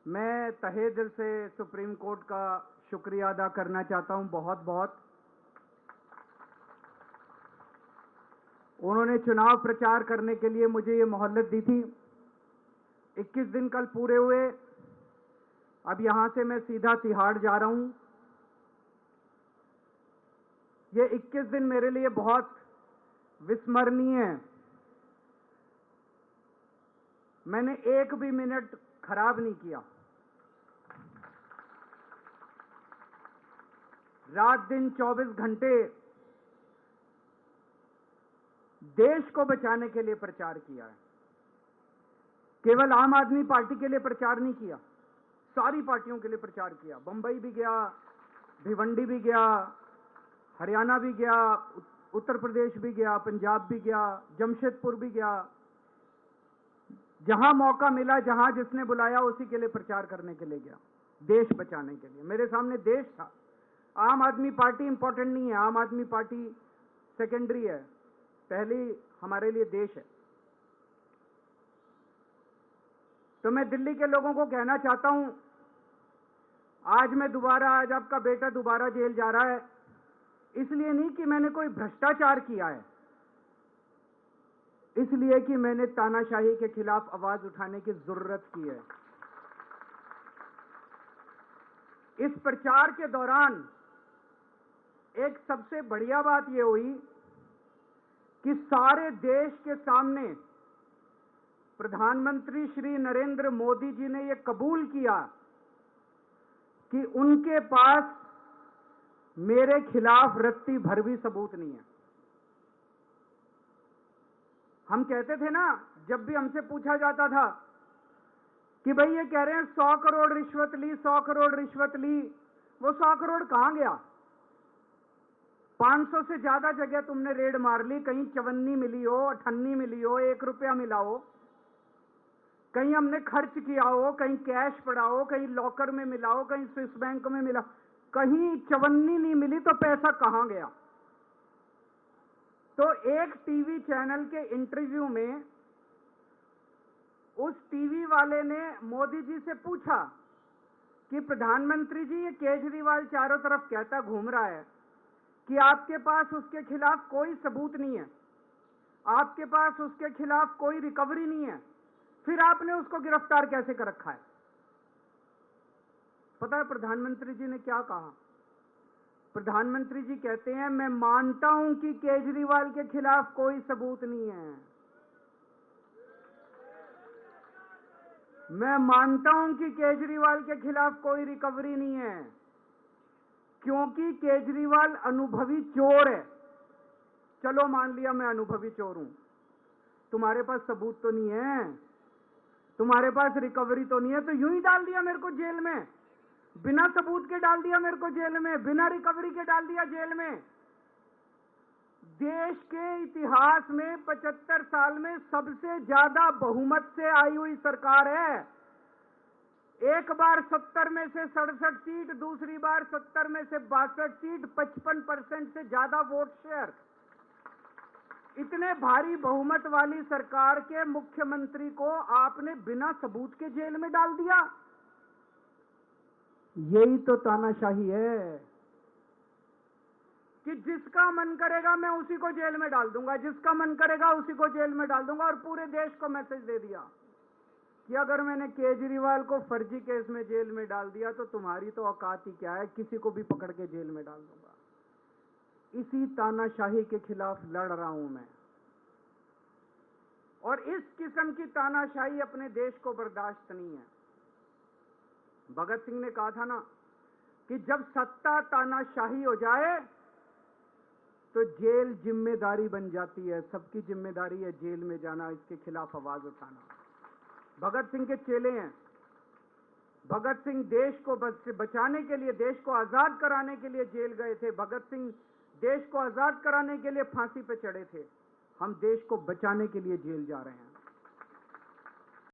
मैं तहे दिल से सुप्रीम कोर्ट का शुक्रिया अदा करना चाहता हूं, बहुत बहुत। उन्होंने चुनाव प्रचार करने के लिए मुझे ये मोहलत दी थी। 21 दिन कल पूरे हुए। अब यहां से मैं सीधा तिहाड़ जा रहा हूं। ये 21 दिन मेरे लिए बहुत विस्मरणीय है। मैंने एक भी मिनट खराब नहीं किया। रात दिन 24 घंटे देश को बचाने के लिए प्रचार किया है। केवल आम आदमी पार्टी के लिए प्रचार नहीं किया, सारी पार्टियों के लिए प्रचार किया। बंबई भी गया, भिवंडी भी गया, हरियाणा भी गया, उत्तर प्रदेश भी गया, पंजाब भी गया, जमशेदपुर भी गया। जहां मौका मिला, जहां जिसने बुलाया, उसी के लिए प्रचार करने के लिए गया, देश बचाने के लिए। मेरे सामने देश था। आम आदमी पार्टी इंपॉर्टेंट नहीं है, आम आदमी पार्टी सेकेंडरी है, पहली हमारे लिए देश है। तो मैं दिल्ली के लोगों को कहना चाहता हूं, आज आपका बेटा दोबारा जेल जा रहा है, इसलिए नहीं कि मैंने कोई भ्रष्टाचार किया है, इसलिए कि मैंने तानाशाही के खिलाफ आवाज उठाने की जरूरत की है। इस प्रचार के दौरान एक सबसे बढ़िया बात यह हुई कि सारे देश के सामने प्रधानमंत्री श्री नरेंद्र मोदी जी ने यह कबूल किया कि उनके पास मेरे खिलाफ रत्ती भर भी सबूत नहीं है। हम कहते थे ना, जब भी हमसे पूछा जाता था कि भाई ये कह रहे हैं 100 करोड़ रिश्वत ली, 100 करोड़ रिश्वत ली, वो 100 करोड़ कहां गया? 500 से ज्यादा जगह तुमने रेड मार ली, कहीं चवन्नी मिली हो, अठन्नी मिली हो, 1 रुपया मिला हो, कहीं हमने खर्च किया हो, कहीं कैश पड़ा हो, कहीं लॉकर में मिला हो, कहीं स्विस बैंक में मिला, कहीं चवन्नी नहीं मिली, तो पैसा कहां गया? तो एक टीवी चैनल के इंटरव्यू में उस टीवी वाले ने मोदी जी से पूछा कि प्रधानमंत्री जी, ये केजरीवाल चारों तरफ कहता घूम रहा है कि आपके पास उसके खिलाफ कोई सबूत नहीं है, आपके पास उसके खिलाफ कोई रिकवरी नहीं है, फिर आपने उसको गिरफ्तार कैसे कर रखा है? पता है प्रधानमंत्री जी ने क्या कहा? प्रधानमंत्री जी कहते हैं, मैं मानता हूं कि केजरीवाल के खिलाफ कोई सबूत नहीं है, मैं मानता हूं कि केजरीवाल के खिलाफ कोई रिकवरी नहीं है, क्योंकि केजरीवाल अनुभवी चोर है। चलो मान लिया मैं अनुभवी चोर हूं, तुम्हारे पास सबूत तो नहीं है, तुम्हारे पास रिकवरी तो नहीं है, तो यूं ही डाल दिया मेरे को जेल में, बिना सबूत के डाल दिया मेरे को जेल में, बिना रिकवरी के डाल दिया जेल में। देश के इतिहास में 75 साल में सबसे ज्यादा बहुमत से आई हुई सरकार है। एक बार 70 में से 67 सीट, दूसरी बार 70 में से 62 सीट, 55% से ज्यादा वोट शेयर। इतने भारी बहुमत वाली सरकार के मुख्यमंत्री को आपने बिना सबूत के जेल में डाल दिया। यही तो तानाशाही है कि जिसका मन करेगा मैं उसी को जेल में डाल दूंगा, जिसका मन करेगा उसी को जेल में डाल दूंगा। और पूरे देश को मैसेज दे दिया कि अगर मैंने केजरीवाल को फर्जी केस में जेल में डाल दिया तो तुम्हारी तो औकात ही क्या है, किसी को भी पकड़ के जेल में डाल दूंगा। इसी तानाशाही के खिलाफ लड़ रहा हूं मैं, और इस किस्म की तानाशाही अपने देश को बर्दाश्त नहीं है। भगत सिंह ने कहा था ना कि जब सत्ता तानाशाही हो जाए तो जेल जिम्मेदारी बन जाती है, सबकी जिम्मेदारी है जेल में जाना, इसके खिलाफ आवाज उठाना। भगत सिंह के चेले हैं। भगत सिंह देश को बचाने के लिए, देश को आजाद कराने के लिए जेल गए थे। भगत सिंह देश को आजाद कराने के लिए फांसी पे चढ़े थे। हम देश को बचाने के लिए जेल जा रहे हैं।